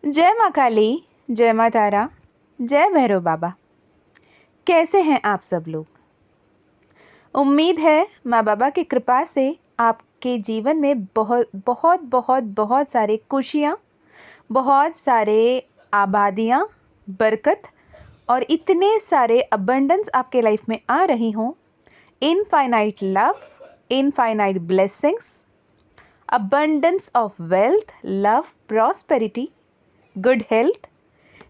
जय माँ काली, जय माँ तारा, जय भैरव बाबा। कैसे हैं आप सब लोग? उम्मीद है माँ बाबा की कृपा से आपके जीवन में बहुत बहुत बहुत बहुत सारे खुशियाँ, बहुत सारे आबादियाँ, बरकत और इतने सारे अबंडेंस आपके लाइफ में आ रही हों। Infinite love, infinite blessings, abundance of wealth, love, prosperity, good health,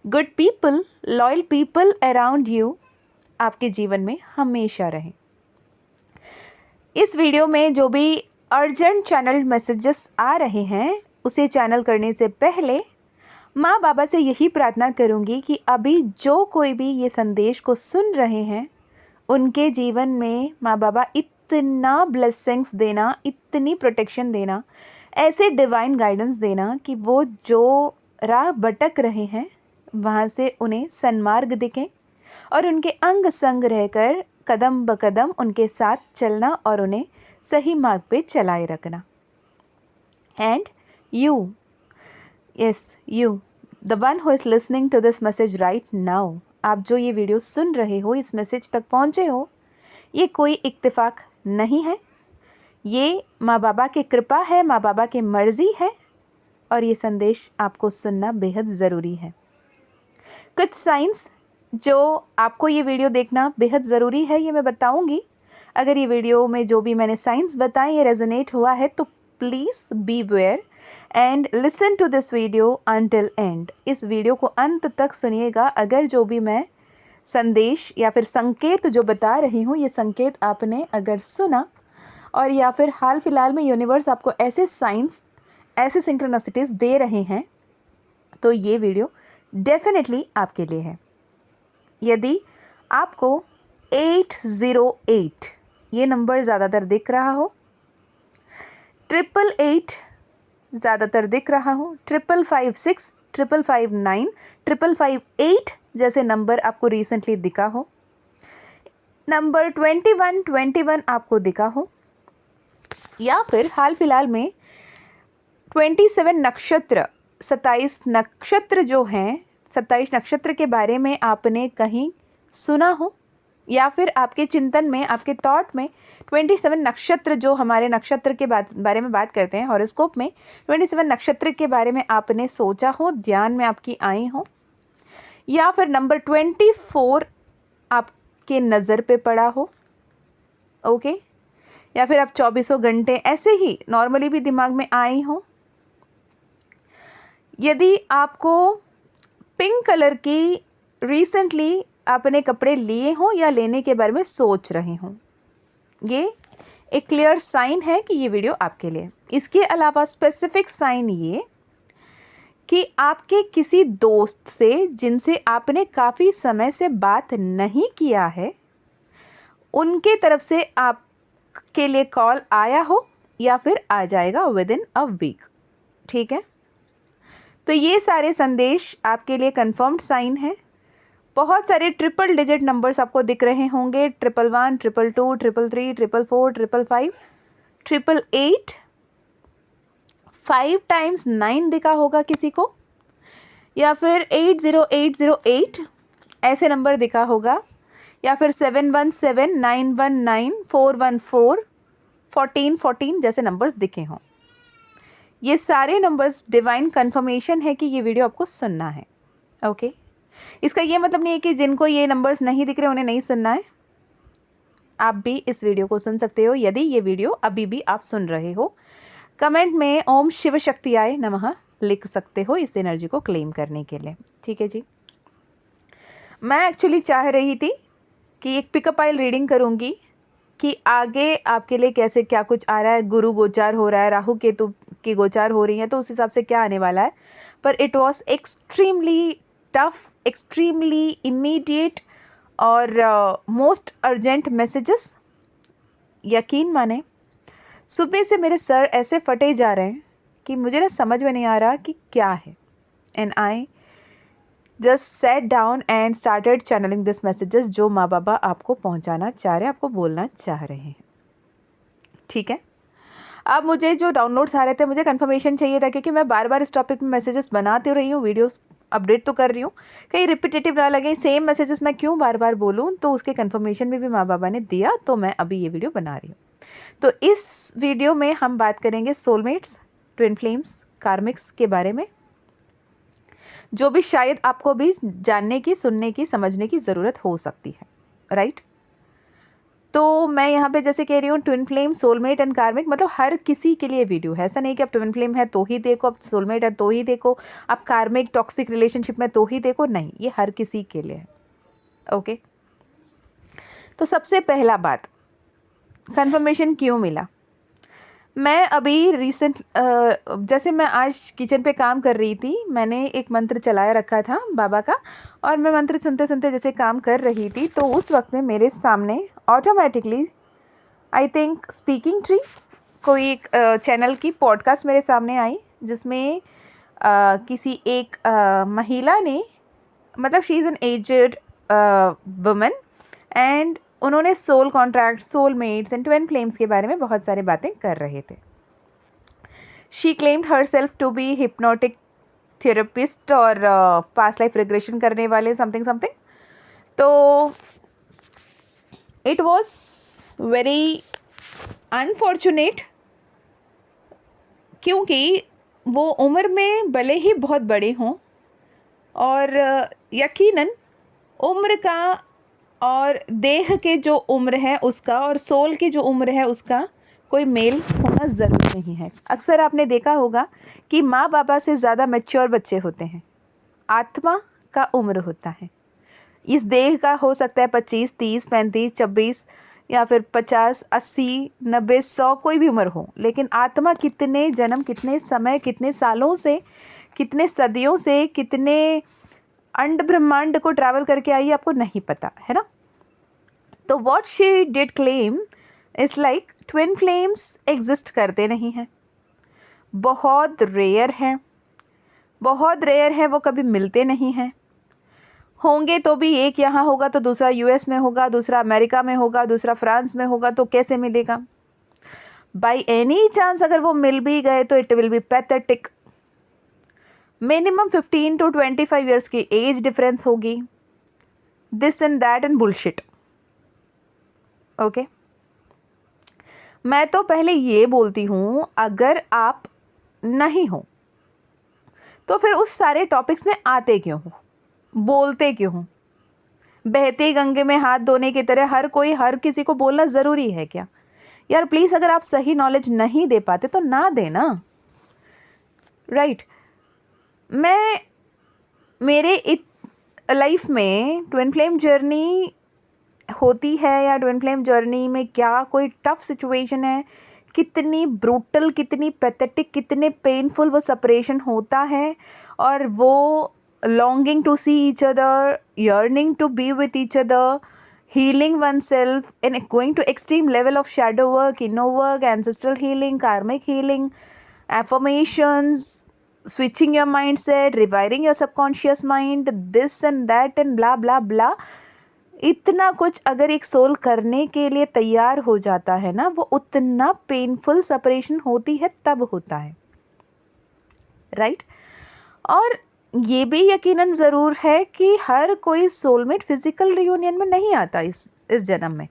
good people, loyal people around you आपके जीवन में हमेशा रहें। इस वीडियो में जो भी अर्जेंट चैनल मैसेजेस आ रहे हैं उसे चैनल करने से पहले माँ बाबा से यही प्रार्थना करूँगी कि अभी जो कोई भी ये संदेश को सुन रहे हैं उनके जीवन में माँ बाबा इतना ब्लेसिंग्स देना, इतनी प्रोटेक्शन देना, ऐसे डिवाइन गाइडेंस देना कि वो जो राह भटक रहे हैं वहाँ से उन्हें सन्मार्ग दिखें और उनके अंग संग रहकर कदम ब कदम उनके साथ चलना और उन्हें सही मार्ग पे चलाए रखना। And you, yes you, the one who is listening to this message right now, आप जो ये वीडियो सुन रहे हो, इस मैसेज तक पहुँचे हो, ये कोई इत्तेफाक नहीं है। ये माँ बाबा की कृपा है, माँ बाबा की मर्ज़ी है और ये संदेश आपको सुनना बेहद ज़रूरी है। कुछ साइंस जो आपको ये वीडियो देखना बेहद ज़रूरी है ये मैं बताऊंगी। अगर ये वीडियो में जो भी मैंने साइंस बताए ये रेजोनेट हुआ है तो please be aware and listen to this video until end. इस वीडियो को अंत तक सुनिएगा। अगर जो भी मैं संदेश या फिर संकेत जो बता रही हूँ ये संकेत आपने अगर सुना और या फिर हाल फिलहाल में यूनिवर्स आपको ऐसे साइंस, ऐसे सिंक्रोनिसिटीज़ दे रहे हैं तो ये वीडियो डेफिनेटली आपके लिए है। यदि आपको 808 ये नंबर ज़्यादातर दिख रहा हो, 888 ज़्यादातर दिख रहा हो, 5556, 5559, 5558 जैसे नंबर आपको रिसेंटली दिखा हो, नंबर 2121 आपको दिखा हो, या फिर हाल फिलहाल में 27 नक्षत्र, 27 नक्षत्र जो हैं, 27 नक्षत्र के बारे में आपने कहीं सुना हो या फिर आपके चिंतन में, आपके थॉट में 27 नक्षत्र जो हमारे नक्षत्र के बारे में बात करते हैं हॉरोस्कोप में, 27 नक्षत्र के बारे में आपने सोचा हो, ध्यान में आपकी आई हो, या फिर नंबर 24 आपके नज़र पे पड़ा हो, ओके, या फिर आप 24 घंटे ऐसे ही नॉर्मली भी दिमाग में आई हो। यदि आपको पिंक कलर की रिसेंटली आपने कपड़े लिए हों या लेने के बारे में सोच रहे हों, ये एक क्लियर साइन है कि ये वीडियो आपके लिए। इसके अलावा स्पेसिफिक साइन ये कि आपके किसी दोस्त से जिनसे आपने काफ़ी समय से बात नहीं किया है उनके तरफ से आपके लिए कॉल आया हो या फिर आ जाएगा विद इन अ वीक, ठीक है। तो ये सारे संदेश आपके लिए कंफर्म्ड साइन है। बहुत सारे ट्रिपल डिजिट नंबर्स आपको दिख रहे होंगे, 111, 222, 333, 444, 555, 888, 5 टाइम्स 9 दिखा होगा किसी को, या फिर 80808 ऐसे नंबर दिखा होगा, या फिर 717, 919, 414, 1414 जैसे नंबर्स दिखे हों। ये सारे नंबर्स डिवाइन कंफर्मेशन है कि ये वीडियो आपको सुनना है, ओके। इसका ये मतलब नहीं है कि जिनको ये नंबर्स नहीं दिख रहे उन्हें नहीं सुनना है। आप भी इस वीडियो को सुन सकते हो यदि ये वीडियो अभी भी आप सुन रहे हो। कमेंट में ओम शिव शक्तियाय नमः लिख सकते हो इस एनर्जी को क्लेम करने के लिए, ठीक है जी। मैं एक्चुअली चाह रही थी कि एक पिकअप आइल रीडिंग करूँगी कि आगे आपके लिए कैसे क्या कुछ आ रहा है। गुरु गोचार हो रहा है, राहु केतु की गोचार हो रही है, तो उस हिसाब से क्या आने वाला है। पर it was extremely tough, extremely immediate और मोस्ट अर्जेंट मैसेजेस। यकीन माने सुबह से मेरे सर ऐसे फटे जा रहे हैं कि मुझे ना समझ में नहीं आ रहा कि क्या है। And I just set down and started channelling this messages जो माँ बाबा आपको पहुँचाना चाह रहे हैं, आपको बोलना चाह रहे हैं, ठीक है। अब मुझे जो डाउनलोड्स आ रहे थे, मुझे कंफर्मेशन चाहिए था, क्योंकि मैं बार बार इस टॉपिक में मैसेजेस बनाती रही हूँ, वीडियोस अपडेट तो कर रही हूँ, कहीं रिपीटेटिव ना लगे, सेम मैसेजेस मैं क्यों बार बार बोलूँ। तो उसके कंफर्मेशन भी माँ बाबा ने दिया, तो मैं अभी ये वीडियो बना रही हूँ। तो इस वीडियो में हम बात करेंगे सोलमेट्स, ट्विन फ्लेम्स, कार्मिक्स के बारे में, जो भी शायद आपको भी जानने की, सुनने की, समझने की ज़रूरत हो सकती है, राइट। तो मैं यहाँ पे जैसे कह रही हूँ, ट्विन फ्लेम, सोलमेट एंड कार्मिक, मतलब हर किसी के लिए वीडियो है। ऐसा नहीं कि आप ट्विन फ्लेम है तो ही देखो, आप सोलमेट है तो ही देखो, आप कार्मिक टॉक्सिक रिलेशनशिप में तो ही देखो, नहीं, ये हर किसी के लिए है। ओके, तो सबसे पहला बात, कंफर्मेशन क्यों मिला। मैं अभी रिसेंट जैसे मैं आज किचन पे काम कर रही थी, मैंने एक मंत्र चलाया रखा था बाबा का, और मैं मंत्र सुनते सुनते जैसे काम कर रही थी, तो उस वक्त में मेरे सामने automatically, I think speaking tree, कोई एक चैनल की पॉडकास्ट मेरे सामने आई, जिसमें किसी एक महिला ने, मतलब she is an aged woman, and उन्होंने soul contract, soulmates and twin flames के बारे में बहुत सारी बातें कर रहे थे। She claimed herself to be hypnotic therapist और पास्ट लाइफ रिग्रेशन करने वाले समथिंग समथिंग। तो इट वॉज वेरी अनफॉर्चुनेट, क्योंकि वो उम्र में भले ही बहुत बड़े हों, और यकीनन उम्र का और देह के जो उम्र है उसका और सोल की जो उम्र है उसका कोई मेल होना ज़रूरी नहीं है। अक्सर आपने देखा होगा कि माँ बाबा से ज़्यादा मैच्योर बच्चे होते हैं, आत्मा का उम्र होता है। इस देह का हो सकता है 25, 30, 35, 26 या फिर 50, 80, 90, 100, कोई भी उम्र हो, लेकिन आत्मा कितने जन्म, कितने समय, कितने सालों से, कितने सदियों से, कितने अंड ब्रह्मांड को ट्रैवल करके आई, आपको नहीं पता है ना। तो what she did claim is like, twin flames exist करते नहीं हैं, बहुत रेयर हैं, बहुत रेयर है, वो कभी मिलते नहीं हैं। होंगे तो भी एक यहाँ होगा तो दूसरा यूएस में होगा, दूसरा अमेरिका में होगा, दूसरा फ्रांस में होगा, तो कैसे मिलेगा। बाई एनी चांस अगर वो मिल भी गए तो it will be pathetic. Minimum 15 to 25 years की एज डिफरेंस होगी, this and that and bullshit. Okay, मैं तो पहले ये बोलती हूँ, अगर आप नहीं हो तो फिर उस सारे टॉपिक्स में आते क्यों हो, बोलते क्यों हो। बहती गंगे में हाथ धोने की तरह हर कोई हर किसी को बोलना ज़रूरी है क्या यार। प्लीज़, अगर आप सही नॉलेज नहीं दे पाते तो ना देना, राइट। मैं मेरे लाइफ में ट्विन फ्लेम जर्नी होती है, या ट्विन फ्लेम जर्नी में क्या कोई टफ सिचुएशन है, कितनी ब्रूटल, कितनी पैथेटिक, कितने पेनफुल वो सेपरेशन होता है, और वो longing to see each other, yearning to be with each other, healing oneself, and going to extreme level of shadow work, inner work, ancestral healing, karmic healing, affirmations, switching your mindset, rewiring your subconscious mind, this and that and blah blah blah. इतना कुछ अगर एक soul करने के लिए तैयार हो जाता है ना, वो उतना पेनफुल सेपरेशन होती है तब होता है, राइट। और ये भी यकीनन ज़रूर है कि हर कोई सोलमेट फिज़िकल रियूनियन में नहीं आता इस जन्म में।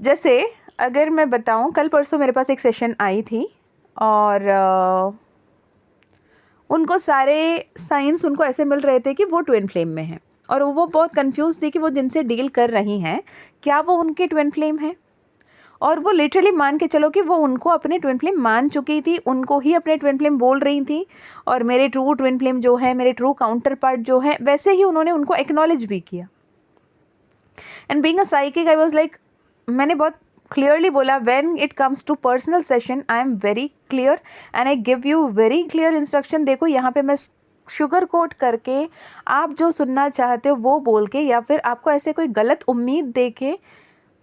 जैसे अगर मैं बताऊं, कल परसों मेरे पास एक सेशन आई थी, और उनको सारे साइंस उनको ऐसे मिल रहे थे कि वो ट्विन फ्लेम में हैं, और वो बहुत कंफ्यूज थी कि वो जिनसे डील कर रही हैं क्या वो उनके ट्विन फ्लेम हैं। और वो लिटरली मान के चलो कि वो उनको अपने ट्विन फ्लेम मान चुकी थी, उनको ही अपने ट्विन फ्लेम बोल रही थी, और मेरे ट्रू ट्विन फ्लेम जो है, मेरे ट्रू काउंटर पार्ट जो है, वैसे ही उन्होंने उनको एक्नॉलेज भी किया। And being a psychic, I was like, मैंने बहुत क्लियरली बोला, when it comes to personal session I am very clear and I give you very clear instruction. देखो, यहाँ पे मैं शुगर कोट करके आप जो सुनना चाहते हो वो बोल के, या फिर आपको ऐसे कोई गलत उम्मीद दे के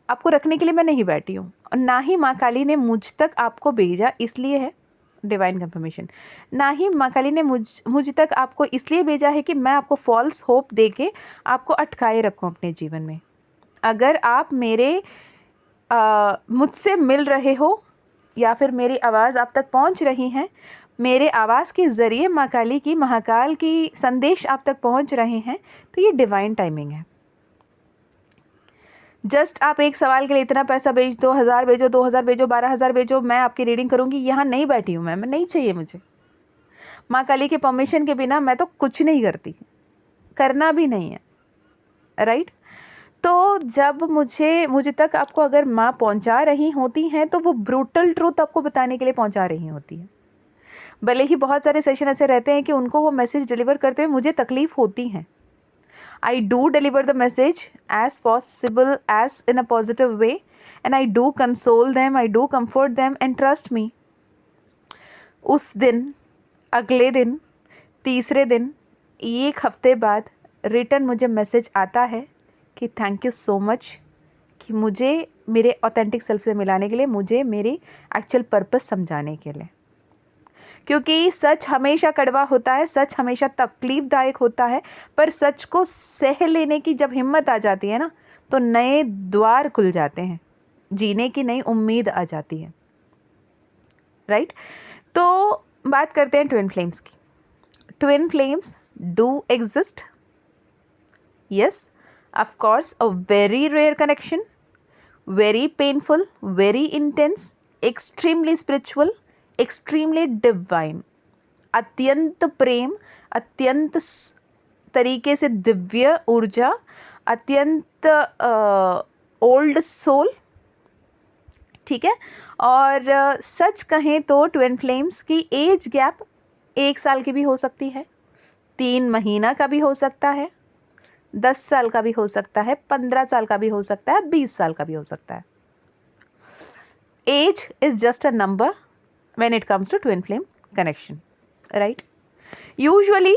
आपको रखने के लिए मैं नहीं बैठी हूँ, और ना ही माँ काली ने मुझ तक आपको भेजा इसलिए है, डिवाइन कंफर्मेशन, ना ही माँ काली ने मुझ तक आपको इसलिए भेजा है कि मैं आपको फॉल्स होप दे के आपको अटकाए रखूँ अपने जीवन में। अगर आप मेरे मुझसे मिल रहे हो या फिर मेरी आवाज़ आप तक पहुंच रही हैं, मेरे आवाज़ के ज़रिए माँ काली की, महाकाल की संदेश आप तक पहुंच रहे हैं, तो ये डिवाइन टाइमिंग है। जस्ट आप एक सवाल के लिए इतना पैसा भेज दो, 1000 भेजो, 2000 भेजो, 12,000 भेजो, मैं आपकी रीडिंग करूँगी, यहाँ नहीं बैठी हूँ मैं नहीं चाहिए मुझे। माँ काली के परमिशन के बिना मैं तो कुछ नहीं करती, करना भी नहीं है, राइट। तो जब मुझे तक आपको अगर माँ पहुँचा रही होती हैं तो वो ब्रूटल ट्रूथ आपको बताने के लिए पहुँचा रही होती है। भले ही बहुत सारे सेशन ऐसे रहते हैं कि उनको वो मैसेज डिलीवर करते हुए मुझे तकलीफ़ होती है। I do deliver the message as possible, as in a positive way, and I do console them, I do comfort them, and trust me, उस दिन, अगले दिन, तीसरे दिन, एक हफ्ते बाद रिटर्न मुझे मैसेज आता है कि थैंक यू सो मच, कि मुझे मेरे ऑथेंटिक सेल्फ से मिलाने के लिए, मुझे मेरी एक्चुअल पर्पस समझाने के लिए। क्योंकि सच हमेशा कड़वा होता है, सच हमेशा तकलीफ़दायक होता है, पर सच को सह लेने की जब हिम्मत आ जाती है ना, तो नए द्वार खुल जाते हैं, जीने की नई उम्मीद आ जाती है, राइट। तो बात करते हैं ट्विन फ्लेम्स की। Twin flames do exist, yes, of course, a very rare connection, very painful, very intense, extremely spiritual, extremely divine, अत्यंत प्रेम, अत्यंत तरीके से दिव्य ऊर्जा, अत्यंत ओल्ड सोल, ठीक है। और सच कहें तो ट्विन फ्लेम्स की एज गैप 1 साल की भी हो सकती है, 3 महीना का भी हो सकता है, 10 साल का भी हो सकता है, 15 साल का भी हो सकता है, 20 साल का भी हो सकता है। Age is just a number when it comes to twin flame connection, right? Usually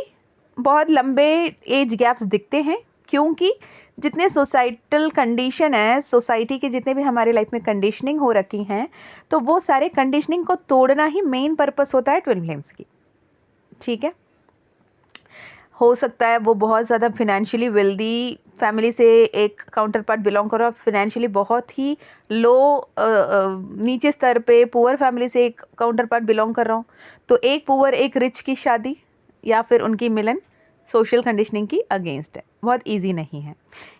बहुत लंबे एज गैप्स दिखते हैं, क्योंकि जितने सोसाइटल कंडीशन है, सोसाइटी के जितने भी हमारे लाइफ में कंडीशनिंग हो रखी हैं, तो वो सारे कंडीशनिंग को तोड़ना ही मेन पर्पस होता है ट्विन फ्लेम्स की, ठीक है। हो सकता है वो बहुत ज़्यादा फिनेंशियली वेल्दी फैमिली से एक काउंटर पार्ट बिलोंग कर रहा हो, फिनेंशियली बहुत ही लो नीचे स्तर पे पुअर फैमिली से एक काउंटर पार्ट बिलोंग कर रहा हूँ, तो एक पुअर एक रिच की शादी या फिर उनकी मिलन सोशल कंडीशनिंग की अगेंस्ट है, बहुत इजी नहीं है।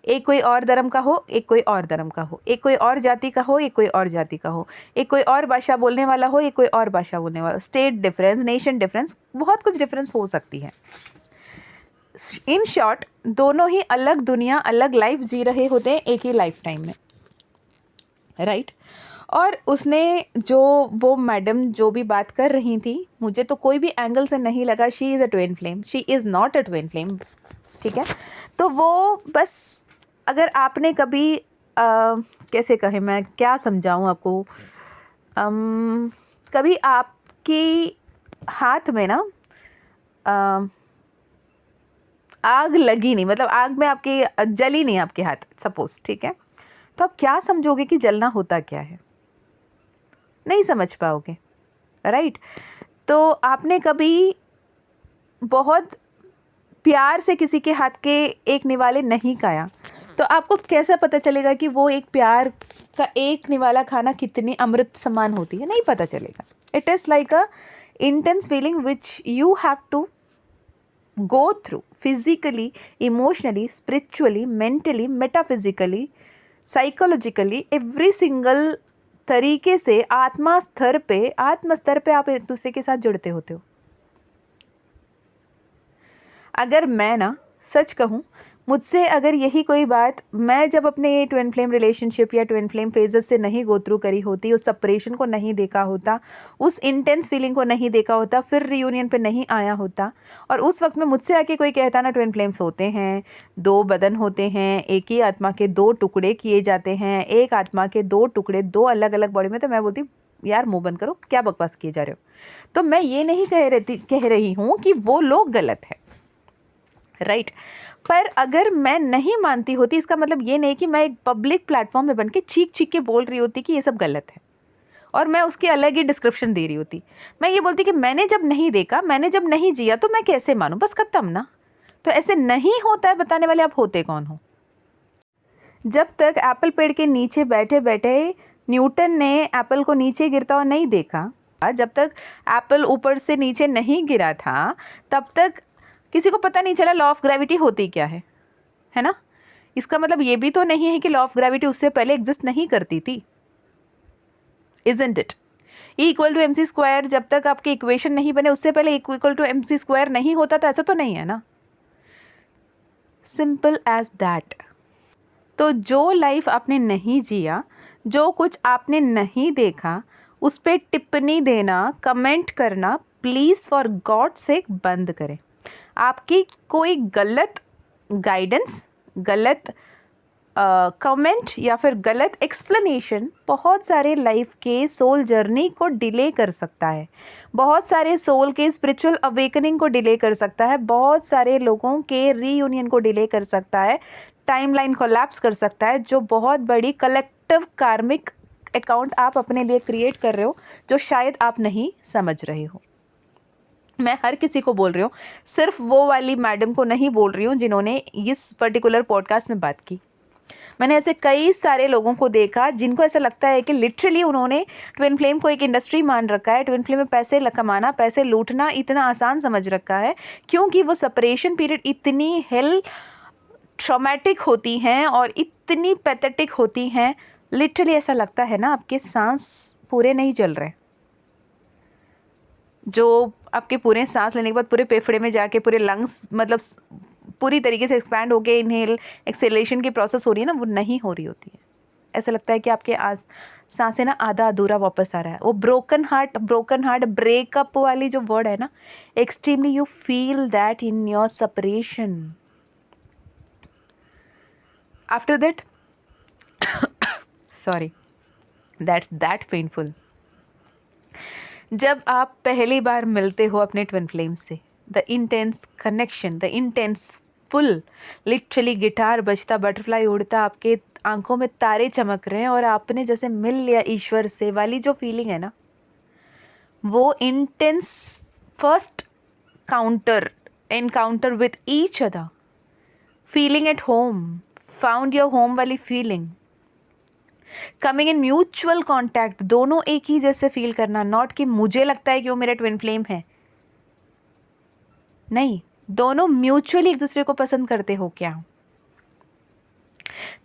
एक कोई और धर्म का हो, एक कोई और धर्म का हो, एक कोई और जाति का हो, एक कोई और जाति का हो, एक कोई और भाषा बोलने वाला हो, एक कोई और भाषा बोलने वाला, स्टेट डिफरेंस, नेशन डिफरेंस, बहुत कुछ डिफरेंस हो सकती है। इन शॉर्ट, दोनों ही अलग दुनिया, अलग लाइफ जी रहे होते हैं एक ही लाइफ टाइम में, राइट। और उसने वो मैडम जो भी बात कर रही थी, मुझे तो कोई भी एंगल से नहीं लगा she is a twin flame, she is not a twin flame, ठीक है। तो वो बस, अगर आपने कभी कैसे कहे, मैं क्या समझाऊं आपको, कभी आपकी हाथ में ना आग लगी नहीं, मतलब आग में आपके जली नहीं आपके हाथ, सपोज, ठीक है, तो आप क्या समझोगे कि जलना होता क्या है, नहीं समझ पाओगे, राइट। तो आपने कभी बहुत प्यार से किसी के हाथ के एक निवाले नहीं खाया, तो आपको कैसा पता चलेगा कि वो एक प्यार का एक निवाला खाना कितनी अमृत समान होती है, नहीं पता चलेगा। It is like a intense feeling which you have to go through physically, emotionally, spiritually, mentally, metaphysically, psychologically, every single तरीके से आत्म स्तर पे आप एक दूसरे के साथ जुड़ते होते हो। अगर मैं ना सच कहूँ, मुझसे अगर यही कोई बात मैं जब अपने ट्विन फ्लेम रिलेशनशिप या ट्विन फ्लेम फेजेस से नहीं गो थ्रू करी होती, उस सेपरेशन को नहीं देखा होता, उस इंटेंस फीलिंग को नहीं देखा होता, फिर रियूनियन पे नहीं आया होता, और उस वक्त में मुझसे आके कोई कहता ना ट्विन फ्लेम्स होते हैं, 2 बदन होते हैं, एक ही आत्मा के 2 टुकड़े किए जाते हैं, एक आत्मा के 2 टुकड़े 2 अलग अलग बॉडी में, तो मैं बोलती यार मुँह बंद करो, क्या बकवास किए जा रहे हो। तो मैं ये नहीं कह रही हूँ कि वो लोग गलत है, राइट। पर अगर मैं नहीं मानती होती, इसका मतलब ये नहीं कि मैं एक पब्लिक प्लेटफॉर्म में बनके चीख चीख के बोल रही होती कि ये सब गलत है, और मैं उसकी अलग ही डिस्क्रिप्शन दे रही होती। मैं ये बोलती कि मैंने जब नहीं देखा, मैंने जब नहीं जिया, तो मैं कैसे मानूं, बस खत्म ना। तो ऐसे नहीं होता है बताने वाले आप होते कौन हो। जब तक एप्पल पेड़ के नीचे बैठे बैठे न्यूटन ने एप्पल को नीचे गिरता हुआ नहीं देखा, जब तक एप्पल ऊपर से नीचे नहीं गिरा था, तब तक किसी को पता नहीं चला लॉ ऑफ ग्रेविटी होती क्या है ना। इसका मतलब ये भी तो नहीं है कि लॉ ऑफ ग्रेविटी उससे पहले एग्जिस्ट नहीं करती थी, इजंट इट। E=mc², जब तक आपके इक्वेशन नहीं बने उससे पहले E=mc² नहीं होता था, ऐसा तो नहीं है ना। Simple as that. तो जो लाइफ आपने नहीं जिया, जो कुछ आपने नहीं देखा, उस पर टिप्पणी देना, कमेंट करना प्लीज़ फॉर गॉड सेक बंद करें। आपकी कोई गलत गाइडेंस, गलत कमेंट या फिर गलत एक्सप्लेनेशन बहुत सारे लाइफ के सोल जर्नी को डिले कर सकता है, बहुत सारे सोल के स्पिरिचुअल अवेकनिंग को डिले कर सकता है, बहुत सारे लोगों के रीयूनियन को डिले कर सकता है, टाइमलाइन कोलैप्स कर सकता है, जो बहुत बड़ी कलेक्टिव कार्मिक अकाउंट आप अपने लिए क्रिएट कर रहे हो, जो शायद आप नहीं समझ रहे हो। मैं हर किसी को बोल रही हूँ, सिर्फ वो वाली मैडम को नहीं बोल रही हूँ जिन्होंने इस पर्टिकुलर पॉडकास्ट में बात की। मैंने ऐसे कई सारे लोगों को देखा जिनको ऐसा लगता है कि लिटरली उन्होंने ट्विन फ्लेम को एक इंडस्ट्री मान रखा है, ट्विन फ्लेम में पैसे कमाना, पैसे लूटना इतना आसान समझ रखा है, क्योंकि वो सेपरेशन पीरियड इतनी हेल ट्रॉमेटिक होती हैं और इतनी पैथेटिक होती हैं। लिटरली ऐसा लगता है ना आपके सांस पूरे नहीं चल रहे, जो आपके पूरे सांस लेने के बाद पूरे फेफड़े में जाके पूरे लंग्स मतलब पूरी तरीके से एक्सपैंड होके इनहेल एक्सेलेशन की प्रोसेस हो रही है ना, वो नहीं हो रही होती है। ऐसा लगता है कि आपके सांसें ना आधा अधूरा वापस आ रहा है। वो ब्रोकन हार्ट ब्रेकअप वाली जो वर्ड है ना, extremely you feel that in your separation. After that sorry, that's that painful. जब आप पहली बार मिलते हो अपने ट्विन फ्लेम से, the intense connection, the intense pull, literally guitar बजता, बटरफ्लाई उड़ता, आपके आंखों में तारे चमक रहे हैं और आपने जैसे मिल लिया ईश्वर से वाली जो फीलिंग है ना, वो intense first encounter with each other, feeling at home, found your home वाली feeling, coming in mutual contact, दोनों एक ही जैसे फील करना, नॉट कि मुझे लगता है कि वो मेरा ट्विन फ्लेम है, नहीं, दोनों म्यूचुअली एक दूसरे को पसंद करते हो क्या,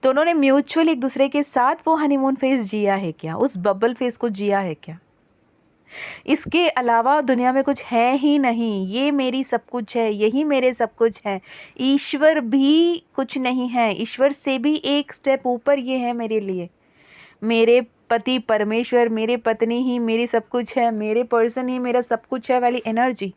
दोनों ने म्यूचुअली एक दूसरे के साथ वो हनीमून फेज जिया है क्या, उस बबल फेज को जिया है क्या। इसके अलावा दुनिया में कुछ है ही नहीं, ये मेरी सब कुछ है, यही मेरे सब कुछ है। ईश्वर भी कुछ नहीं है, ईश्वर से भी एक स्टेप ऊपर ये है मेरे लिए। मेरे पति परमेश्वर, मेरे पत्नी ही मेरी सब कुछ है, मेरे पर्सन ही मेरा सब कुछ है वाली एनर्जी।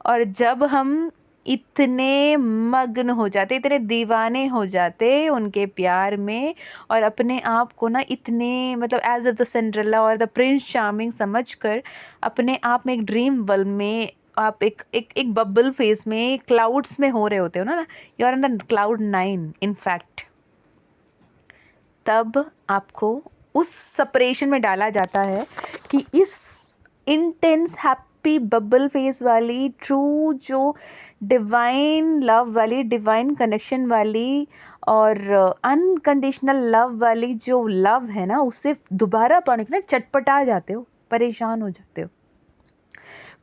और जब हम इतने मग्न हो जाते, इतने दीवाने हो जाते उनके प्यार में, और अपने आप को ना इतने मतलब एज द सिंड्रेला और द प्रिंस चार्मिंग समझकर अपने आप में एक ड्रीम वर्ल्ड में आप एक बबल फेस में क्लाउड्स में हो रहे होते हो ना, you are in the cloud 9 in fact, तब आपको उस सेपरेशन में डाला जाता है कि इस इंटेंस हैप्पी बबल फेस वाली ट्रू जो डिवाइन लव वाली, डिवाइन कनेक्शन वाली और अनकंडीशनल लव वाली जो लव है ना, उससे दोबारा पाने के लिए चटपटा जाते हो, परेशान हो जाते हो,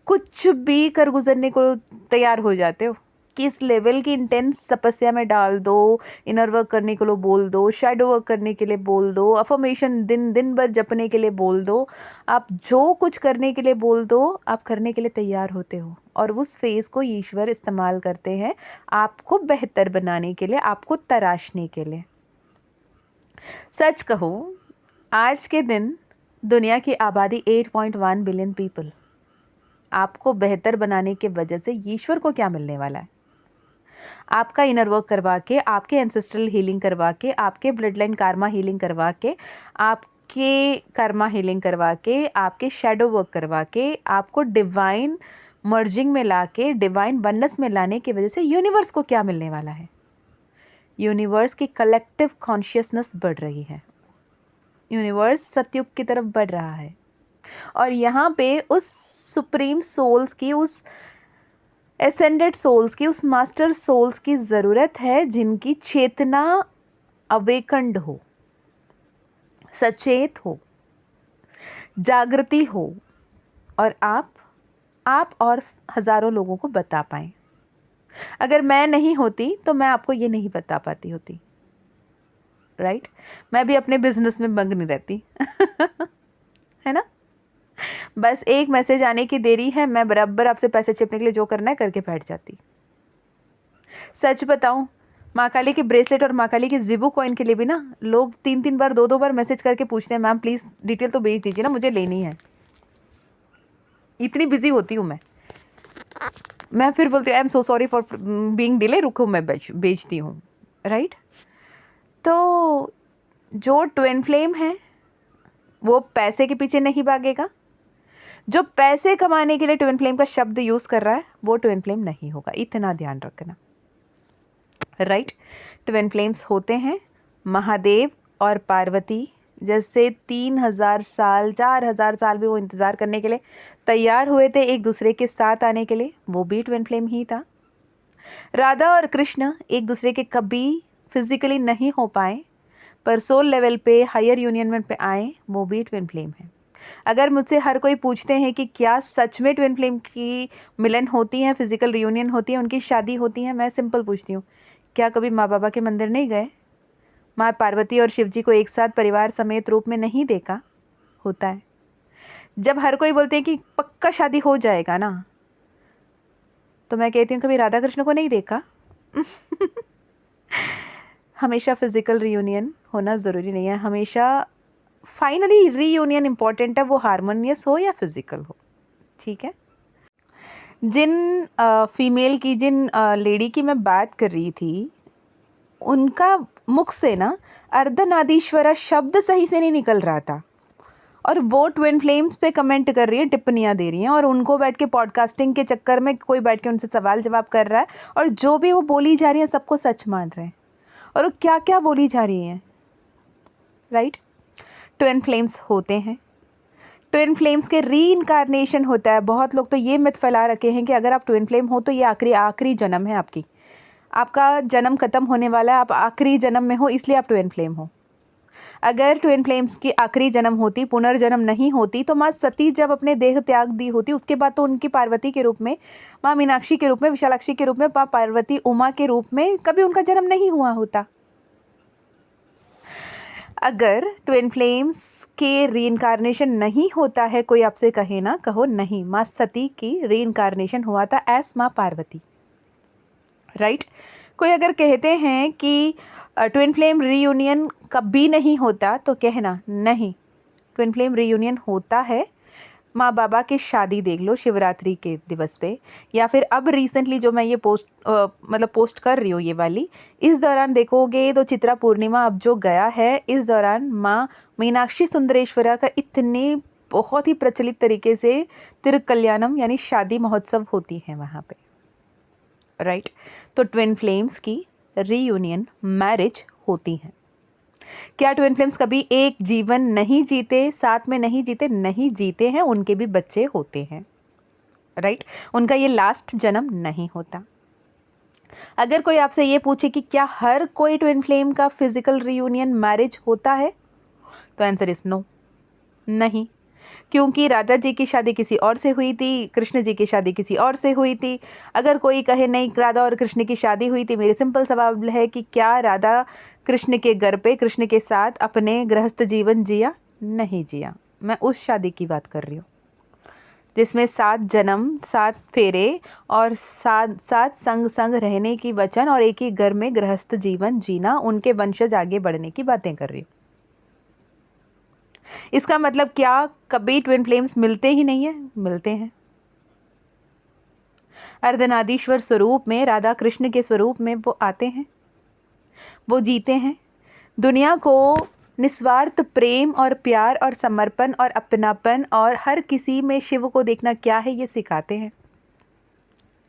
कुछ भी कर गुजरने को तैयार हो जाते हो कि इस लेवल की इंटेंस तपस्या में डाल दो, इनर वर्क करने के लिए बोल दो, शैडो वर्क करने के लिए बोल दो, अफर्मेशन दिन भर जपने के लिए बोल दो, आप जो कुछ करने के लिए बोल दो, आप करने के लिए तैयार होते हो। और उस फेज़ को ईश्वर इस्तेमाल करते हैं आपको बेहतर बनाने के लिए, आपको तराशने के लिए। सच कहो, आज के दिन दुनिया की आबादी 8.1 बिलियन पीपल, आपको बेहतर बनाने के वजह से ईश्वर को क्या मिलने वाला है? आपका इनर वर्क करवा के, आपके एंसेस्ट्रल हीलिंग करवा के, आपके ब्लड लाइन कार्मा हीलिंग करवा के, आपके कर्मा हीलिंग करवा के, आपके शैडो वर्क करवा के, आपको डिवाइन मर्जिंग में ला के, डिवाइन वननेस में लाने की वजह से यूनिवर्स को क्या मिलने वाला है? यूनिवर्स की कलेक्टिव कॉन्शियसनेस बढ़ रही है, यूनिवर्स सतयुग की तरफ बढ़ रहा है। और यहाँ पे उस सुप्रीम सोल्स की, उस एसेंडेड सोल्स की, उस मास्टर सोल्स की ज़रूरत है जिनकी चेतना अवेकन्ड हो, सचेत हो, जागृति हो, और आप और हज़ारों लोगों को बता पाएँ। अगर मैं नहीं होती तो मैं आपको ये नहीं बता पाती होती, राइट? मैं भी अपने बिजनेस में मग्न रहती है ना? बस एक मैसेज आने की देरी है, मैं बराबर आपसे पैसे छिपने के लिए जो करना है करके बैठ जाती। सच बताऊं, माँ काली के ब्रेसलेट और माँ काली के ज़िबू कॉइन के लिए भी ना लोग 3-3 बार 2-2 बार मैसेज करके पूछते हैं, मैम प्लीज़ डिटेल तो भेज दीजिए ना, मुझे लेनी है। इतनी बिजी होती हूँ मैं फिर बोलती हूँ I am so sorry for being delay, रुको मैं भेजती हूँ, राइट? तो जो ट्विन फ्लेम है वो पैसे के पीछे नहीं भागेगा। जो पैसे कमाने के लिए ट्विन फ्लेम का शब्द यूज़ कर रहा है वो ट्विन फ्लेम नहीं होगा, इतना ध्यान रखना, राइट? ट्विन फ्लेम्स होते हैं महादेव और पार्वती, जैसे 3000 साल 4000 साल भी वो इंतज़ार करने के लिए तैयार हुए थे एक दूसरे के साथ आने के लिए, वो भी ट्विन फ्लेम ही था। राधा और कृष्ण एक दूसरे के कभी फिजिकली नहीं हो पाए, पर सोल लेवल पे हायर यूनियन में पे आए, वो भी ट्विन फ्लेम है। अगर मुझसे हर कोई पूछते हैं कि क्या सच में ट्विन फ्लेम की मिलन होती है, फिजिकल रियूनियन होती है, उनकी शादी होती है, मैं सिंपल पूछती हूँ, क्या कभी माँ बाबा के मंदिर नहीं गए? माँ पार्वती और शिव जी को एक साथ परिवार समेत रूप में नहीं देखा? होता है। जब हर कोई बोलते हैं कि पक्का शादी हो जाएगा ना, तो मैं कहती हूँ कभी राधा कृष्ण को नहीं देखा? हमेशा फिजिकल रियूनियन होना ज़रूरी नहीं है, हमेशा फाइनली रीयूनियन इम्पॉर्टेंट है, वो हारमोनियस हो या फिजिकल हो, ठीक है? जिन फीमेल की, जिन लेडी की मैं बात कर रही थी, उनका मुख से ना अर्धनादीश्वरा शब्द सही से नहीं निकल रहा था, और वो ट्विन फ्लेम्स पे कमेंट कर रही है, टिप्पणियाँ दे रही हैं, और उनको बैठ के पॉडकास्टिंग के चक्कर में कोई बैठ के उनसे सवाल जवाब कर रहा है, और जो भी वो बोली जा रही है सबको सच मान रहे हैं, और वो क्या क्या बोली जा रही हैं, राइट? ट्विन फ्लेम्स होते हैं, ट्विन फ्लेम्स के रीइंकार्नेशन होता है। बहुत लोग तो ये मिथ फैला रखे हैं कि अगर आप ट्विन फ्लेम हो तो ये आखिरी जन्म है आपका जन्म खत्म होने वाला है, आप आखिरी जन्म में हो इसलिए आप ट्विन फ्लेम हो। अगर ट्विन फ्लेम्स की आखिरी जन्म होती, पुनर्जन्म नहीं होती, तो माँ सती जब अपने देह त्याग दी होती, उसके बाद तो उनकी पार्वती के रूप में, माँ मीनाक्षी के रूप में, विशालाक्षी के रूप में, माँ पार्वती उमा के रूप में कभी उनका जन्म नहीं हुआ होता। अगर ट्विन फ्लेम्स के रीइंकार्नेशन नहीं होता है, कोई आपसे कहे ना, कहो नहीं, माँ सती की रीइंकार्नेशन हुआ था एस माँ पार्वती, राइट? कोई अगर कहते हैं कि ट्विन फ्लेम रीयूनियन कभी नहीं होता, तो कहना नहीं, ट्विन फ्लेम रीयूनियन होता है। माँ बाबा की शादी देख लो शिवरात्रि के दिवस पे, या फिर अब रिसेंटली जो मैं ये पोस्ट कर रही हूँ ये वाली, इस दौरान देखोगे तो चित्रा पूर्णिमा अब जो गया है, इस दौरान माँ मीनाक्षी सुंदरेश्वरा का इतने बहुत ही प्रचलित तरीके से तिरुकल्याणम यानी शादी महोत्सव होती है वहाँ पे, राइट? तो ट्विन फ्लेम्स की रीयूनियन मैरिज होती है। क्या ट्विन फ्लेम्स कभी एक जीवन नहीं जीते, साथ में नहीं जीते? नहीं जीते हैं, उनके भी बच्चे होते हैं, राइट? उनका ये लास्ट जन्म नहीं होता। अगर कोई आपसे ये पूछे कि क्या हर कोई ट्विन फ्लेम का फिजिकल रियूनियन मैरिज होता है, तो आंसर इज नो, नहीं। क्योंकि राधा जी की शादी किसी और से हुई थी, कृष्ण जी की शादी किसी और से हुई थी। अगर कोई कहे नहीं राधा और कृष्ण की शादी हुई थी, मेरे सिंपल सवाल है कि क्या राधा कृष्ण के घर पे कृष्ण के साथ अपने गृहस्थ जीवन जिया? नहीं जिया। मैं उस शादी की बात कर रही हूँ जिसमें 7 जन्म, 7 फेरे और साथ संग रहने की वचन और एक ही घर में गृहस्थ जीवन जीना, उनके वंशज आगे बढ़ने की बातें कर रही हूँ। इसका मतलब क्या कभी ट्विन फ्लेम्स मिलते ही नहीं है? मिलते हैं। अर्धनादीश्वर स्वरूप में, राधा कृष्ण के स्वरूप में वो आते हैं, वो जीते हैं, दुनिया को निस्वार्थ प्रेम और प्यार और समर्पण और अपनापन और हर किसी में शिव को देखना क्या है ये सिखाते हैं,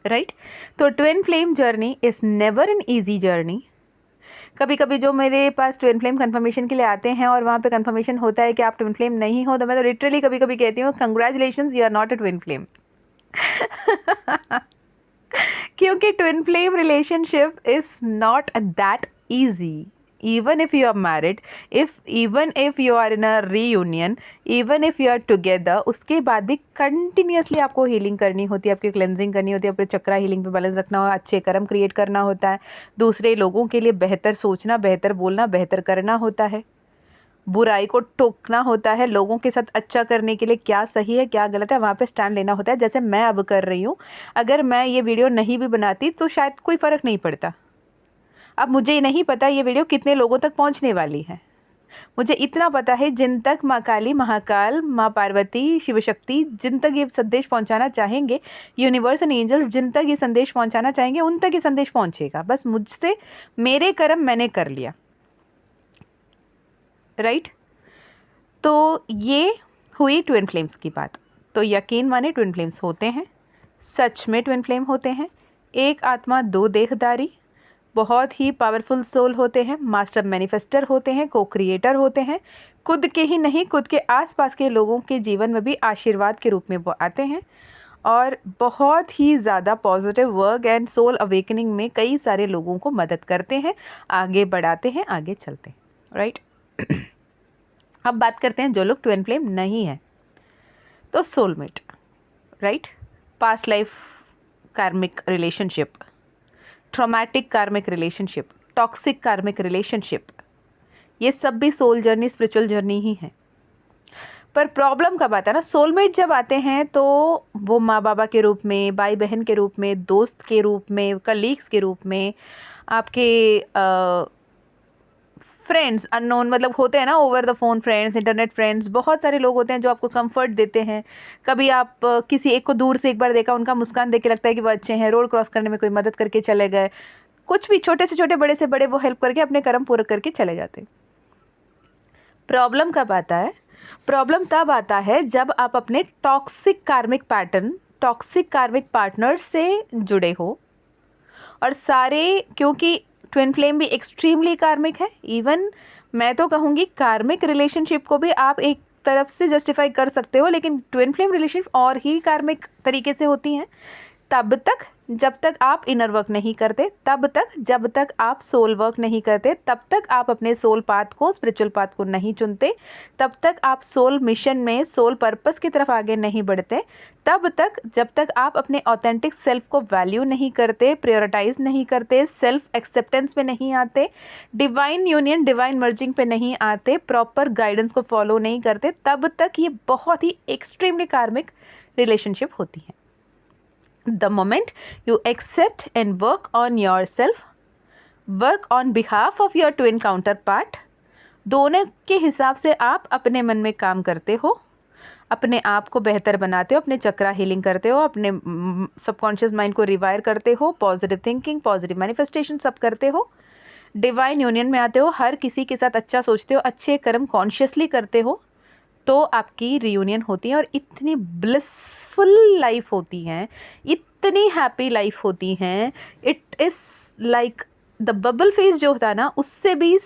राइट? तो twin flame journey is never an easy journey. कभी कभी जो मेरे पास ट्विन फ्लेम कंफर्मेशन के लिए आते हैं और वहाँ पे कंफर्मेशन होता है कि आप ट्विन फ्लेम नहीं हो, तो मैं तो लिटरली कभी कभी कहती हूँ congratulations, you are not a twin flame. क्योंकि twin flame relationship is not that easy, even if you are married, even if you are in a reunion, even if you are together, उसके बाद भी continuously आपको healing करनी होती है, आपकी cleansing करनी होती है, अपने चक्रा हीलिंग पे बैलेंस रखना हो, अच्छे कर्म क्रिएट करना होता है, दूसरे लोगों के लिए बेहतर सोचना, बेहतर बोलना, बेहतर करना होता है, बुराई को टोकना होता है, लोगों के साथ अच्छा करने के लिए क्या सही है क्या गलत है वहाँ पे स्टैंड लेना होता है, जैसे मैं अब कर रही हूँ। अगर मैं ये वीडियो नहीं भी बनाती तो शायद कोई फ़र्क नहीं पड़ता। अब मुझे नहीं पता ये वीडियो कितने लोगों तक पहुंचने वाली है, मुझे इतना पता है जिन तक माँ काली, महाकाल, माँ पार्वती, शिव शक्ति जिन तक ये संदेश पहुंचाना चाहेंगे, यूनिवर्स एंड एंजल जिन तक ये संदेश पहुंचाना चाहेंगे उन तक ये संदेश पहुंचेगा। बस मुझसे मेरे कर्म मैंने कर लिया, राइट। तो ये हुई ट्विन फ्लेम्स की बात। तो यकीन माने ट्विन फ्लेम्स होते हैं, सच में ट्विन फ्लेम होते हैं। एक आत्मा दो देहधारी, बहुत ही पावरफुल सोल होते हैं, मास्टर मैनिफेस्टर होते हैं, को क्रिएटर होते हैं। खुद के ही नहीं, खुद के आसपास के लोगों के जीवन में भी आशीर्वाद के रूप में वो आते हैं और बहुत ही ज़्यादा positive work and soul awakening में कई सारे लोगों को मदद करते हैं, आगे बढ़ाते हैं, आगे चलते हैं, राइट। अब बात करते हैं जो लोग ट्विन फ्लेम नहीं है। तो सोलमेट, राइट, पास्ट लाइफ कार्मिक रिलेशनशिप, ट्रॉमेटिक कार्मिक रिलेशनशिप, टॉक्सिक कार्मिक रिलेशनशिप, ये सब भी सोल जर्नी, स्पिरिचुअल जर्नी ही है। पर प्रॉब्लम कब आता है ना, सोलमेट जब आते हैं तो वो माँ बाबा के रूप में, भाई बहन के रूप में, दोस्त के रूप में, कलीग्स के रूप में, आपके फ्रेंड्स अननोन, मतलब होते हैं ना over the phone friends, internet friends, बहुत सारे लोग होते हैं जो आपको कंफर्ट देते हैं। कभी आप किसी एक को दूर से एक बार देखा, उनका मुस्कान देख के लगता है कि वो अच्छे हैं, रोड क्रॉस करने में कोई मदद करके चले गए, कुछ भी छोटे से छोटे, बड़े से बड़े वो हेल्प करके अपने कर्म पूरा करके चले जाते। प्रॉब्लम कब आता है, प्रॉब्लम तब आता है जब आप अपने टॉक्सिक कार्मिक पैटर्न, टॉक्सिक कार्मिक पार्टनर से जुड़े हो। और सारे, क्योंकि ट्विन फ्लेम भी एक्सट्रीमली कार्मिक है, इवन मैं तो कहूँगी कार्मिक रिलेशनशिप को भी आप एक तरफ से जस्टिफाई कर सकते हो, लेकिन ट्विन फ्लेम रिलेशनशिप और ही कार्मिक तरीके से होती हैं। तब तक जब तक आप इनर वर्क नहीं करते, तब तक जब तक आप सोल वर्क नहीं करते, तब तक आप अपने सोल पाथ को, स्पिरिचुअल पाथ को नहीं चुनते, तब तक आप सोल मिशन में, सोल पर्पस की तरफ आगे नहीं बढ़ते, तब तक जब तक आप अपने ऑथेंटिक सेल्फ को वैल्यू नहीं करते, प्रायोरिटाइज नहीं करते, सेल्फ एक्सेप्टेंस पे नहीं आते, डिवाइन यूनियन, डिवाइन मर्जिंग पे नहीं आते, प्रॉपर गाइडेंस को फॉलो नहीं करते, तब तक ये बहुत ही एक्सट्रीमली कार्मिक रिलेशनशिप होती है। The moment you accept and work on yourself, work on behalf of your twin counterpart, दोनों के हिसाब से आप अपने मन में काम करते हो, अपने आप को बेहतर बनाते हो, अपने चक्रा हीलिंग करते हो, अपने सबकॉन्शियस माइंड को रिवायर करते हो, पॉजिटिव थिंकिंग, पॉजिटिव मैनिफेस्टेशन सब करते हो, डिवाइन यूनियन में आते हो, हर किसी के साथ अच्छा सोचते हो, अच्छे कर्म कॉन्शियसली करते हो, तो आपकी रियूनियन होती है और इतनी ब्लिसफुल लाइफ होती हैं, इतनी हैप्पी लाइफ होती हैं। It is like the bubble face जो होता है ना, उससे भी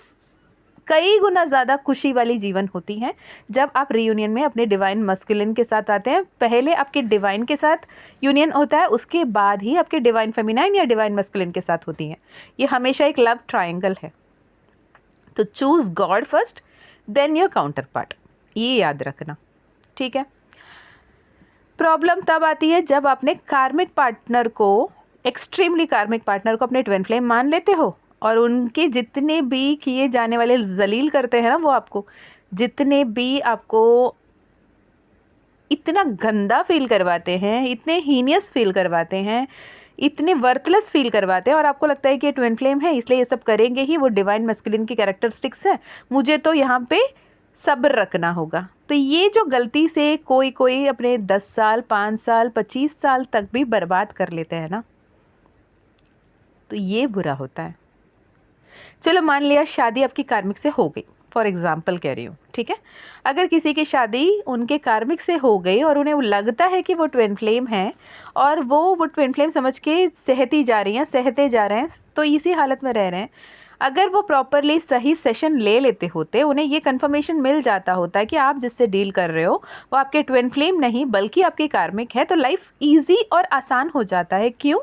कई गुना ज़्यादा खुशी वाली जीवन होती हैं जब आप रियूनियन में अपने डिवाइन मस्कुलिन के साथ आते हैं। पहले आपके डिवाइन के साथ यूनियन होता है, उसके बाद ही आपके डिवाइन फेमिनाइन या डिवाइन मस्कुलिन के साथ होती हैं। ये हमेशा एक लव ट्रायंगल है। तो choose God first, then your counterpart, ये याद रखना, ठीक है। प्रॉब्लम तब आती है जब अपने कार्मिक पार्टनर को, एक्सट्रीमली कार्मिक पार्टनर को अपने ट्विन फ्लेम मान लेते हो और उनके जितने भी किए जाने वाले जलील करते हैं ना, वो आपको जितने भी आपको इतना गंदा फील करवाते हैं, इतने हीनियस फील करवाते हैं, इतने वर्थलेस फील करवाते हैं और आपको लगता है कि ये ट्विन फ्लेम है इसलिए ये सब करेंगे ही, वो डिवाइन मैस्कुलिन की कैरेक्टरिस्टिक्स है, मुझे तो यहाँ पे सब्र रखना होगा। तो ये जो गलती से कोई कोई अपने 10 साल, 5 साल, 25 साल तक भी बर्बाद कर लेते हैं ना, तो ये बुरा होता है। चलो मान लिया शादी आपकी कार्मिक से हो गई, फॉर एग्जाम्पल कह रही हूँ, ठीक है। अगर किसी की शादी उनके कार्मिक से हो गई और उन्हें लगता है कि वो ट्विन फ्लेम है और वो ट्विन फ्लेम समझ के सहती जा रही हैं, सहते जा रहे हैं, तो इसी हालत में रह रहे हैं। अगर वो प्रॉपरली सही सेशन ले लेते होते, उन्हें ये कंफर्मेशन मिल जाता होता कि आप जिससे डील कर रहे हो वो आपके ट्विन फ्लेम नहीं बल्कि आपके कार्मिक है, तो लाइफ ईजी और आसान हो जाता है। क्यों?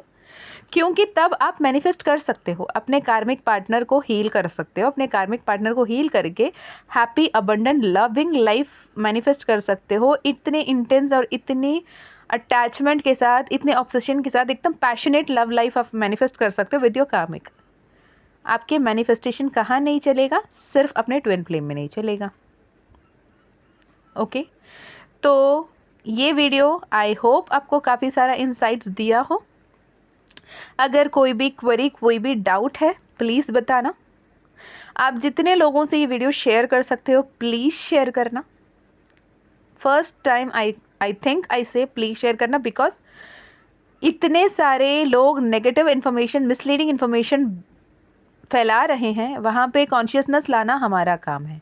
क्योंकि तब आप मैनिफेस्ट कर सकते हो, अपने कार्मिक पार्टनर को हील कर सकते हो, अपने कार्मिक पार्टनर को हील करके happy abundant loving life manifest कर सकते हो। इतने इंटेंस और इतनी अटैचमेंट के साथ, इतने ऑब्सेशन के साथ एकदम पैशनेट लव लाइफ आप मैनिफेस्ट कर सकते हो विद योर कार्मिक। आपके मैनिफेस्टेशन कहाँ नहीं चलेगा? सिर्फ अपने ट्विन फ्लेम में नहीं चलेगा। ओके, तो ये वीडियो आई होप आपको काफ़ी सारा इंसाइट्स दिया हो। अगर कोई भी क्वेरी, कोई भी डाउट है, प्लीज़ बताना। आप जितने लोगों से ये वीडियो शेयर कर सकते हो प्लीज़ शेयर करना। First time I think I से प्लीज़ शेयर करना, बिकॉज इतने सारे लोग नेगेटिव इन्फॉर्मेशन, मिसलीडिंग इन्फॉर्मेशन फैला रहे हैं, वहाँ पे कॉन्शियसनेस लाना हमारा काम है।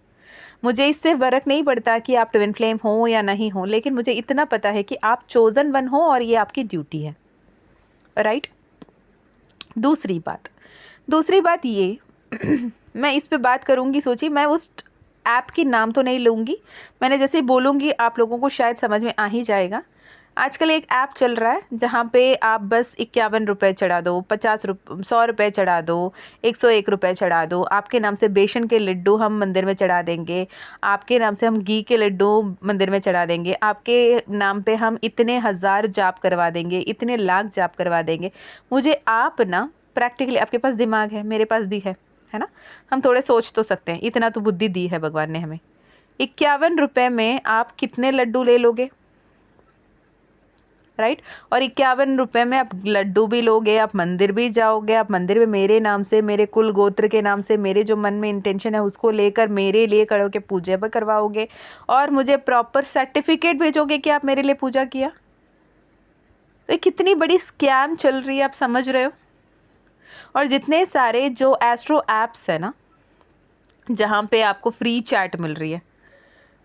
मुझे इससे फ़र्क नहीं पड़ता कि आप ट्विन फ्लेम हो या नहीं हो, लेकिन मुझे इतना पता है कि आप चोज़न वन हो और ये आपकी ड्यूटी है, राइट। दूसरी बात ये मैं इस पे बात करूँगी, सोची मैं उस ऐप की नाम तो नहीं लूँगी, मैंने जैसे ही बोलूँगी आप लोगों को शायद समझ में आ ही जाएगा। आजकल एक ऐप चल रहा है जहाँ पे आप बस 51 रुपये चढ़ा दो, 100 रुपये चढ़ा दो, 101 रुपये चढ़ा दो, आपके नाम से बेसन के लड्डू हम मंदिर में चढ़ा देंगे, आपके नाम से हम घी के लड्डू मंदिर में चढ़ा देंगे, आपके नाम पे हम इतने हज़ार जाप करवा देंगे, इतने लाख जाप करवा देंगे। मुझे आप ना प्रैक्टिकली, आपके पास दिमाग है, मेरे पास भी है ना, हम थोड़े सोच तो सकते हैं, इतना तो बुद्धि दी है भगवान ने हमें। 51 रुपये में आप कितने लड्डू ले लोगे, राइट। और 51 रुपये में आप लड्डू भी लोगे, आप मंदिर भी जाओगे, आप मंदिर में मेरे नाम से, मेरे कुल गोत्र के नाम से, मेरे जो मन में इंटेंशन है उसको लेकर मेरे लिए खड़े के पूजा भी करवाओगे और मुझे प्रॉपर सर्टिफिकेट भेजोगे कि आप मेरे लिए पूजा किया। तो ये कितनी बड़ी स्कैम चल रही है, आप समझ रहे हो। और जितने सारे जो एस्ट्रो ऐप्स है ना, जहाँ पे आपको फ्री चैट मिल रही है,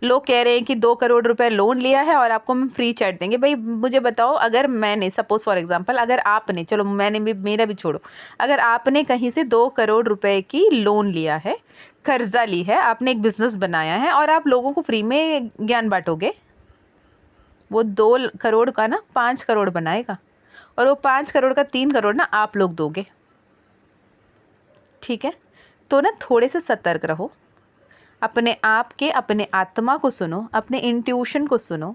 लोग कह रहे हैं कि 2 करोड़ रुपए लोन लिया है और आपको हम फ्री चैट देंगे। भाई मुझे बताओ, अगर मैंने सपोज फॉर एग्जांपल, अगर आपने, चलो मैंने भी, मेरा भी छोड़ो, अगर आपने कहीं से 2 करोड़ रुपए की लोन लिया है, कर्जा ली है, आपने एक बिजनेस बनाया है और आप लोगों को फ्री में ज्ञान बांटोगे, वो 2 करोड़ का ना 5 करोड़ बनाएगा और वो 5 करोड़ का 3 करोड़ ना आप लोग दोगे, ठीक है। तो ना थोड़े से सतर्क रहो, अपने आप के, अपने आत्मा को सुनो, अपने इंट्यूशन को सुनो।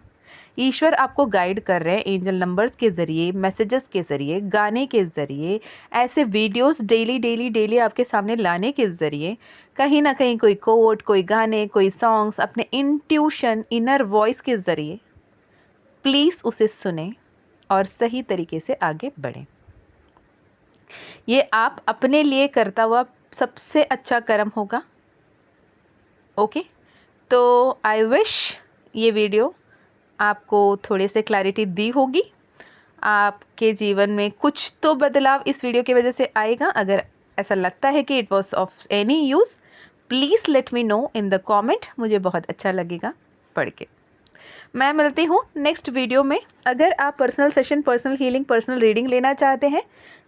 ईश्वर आपको गाइड कर रहे हैं एंजल नंबर्स के ज़रिए, मैसेजेस के ज़रिए, गाने के ज़रिए, ऐसे वीडियोस डेली आपके सामने लाने के ज़रिए, कहीं ना कहीं कोई कोट, कोई गाने, कोई सॉन्ग्स, अपने इंट्यूशन, इनर वॉइस के ज़रिए प्लीज़ उसे सुने और सही तरीके से आगे बढ़ें। ये आप अपने लिए करता हुआ सबसे अच्छा कर्म होगा। ओके, तो आई विश ये वीडियो आपको थोड़े से क्लैरिटी दी होगी, आपके जीवन में कुछ तो बदलाव इस वीडियो की वजह से आएगा। अगर ऐसा लगता है कि it was of any use, please let me know in the comment, मुझे बहुत अच्छा लगेगा पढ़ के। मैं मिलती हूँ नेक्स्ट वीडियो में। अगर आप personal session, personal healing, personal reading लेना चाहते हैं,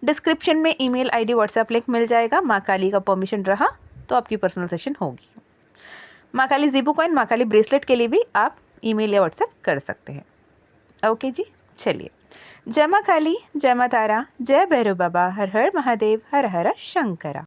डिस्क्रिप्शन में ईमेल आईडी, व्हाट्सएप लिंक मिल जाएगा। माँ काली का परमिशन रहा तो आपकी पर्सनल सेशन होगी। माँ काली ज़ीबू कॉइन, माँ काली ब्रेसलेट के लिए भी आप ईमेल या व्हाट्सएप कर सकते हैं। ओके जी, चलिए। जय माँ काली, जय माँ तारा, जय भैरव बाबा, हर हर महादेव, हर हर शंकरा।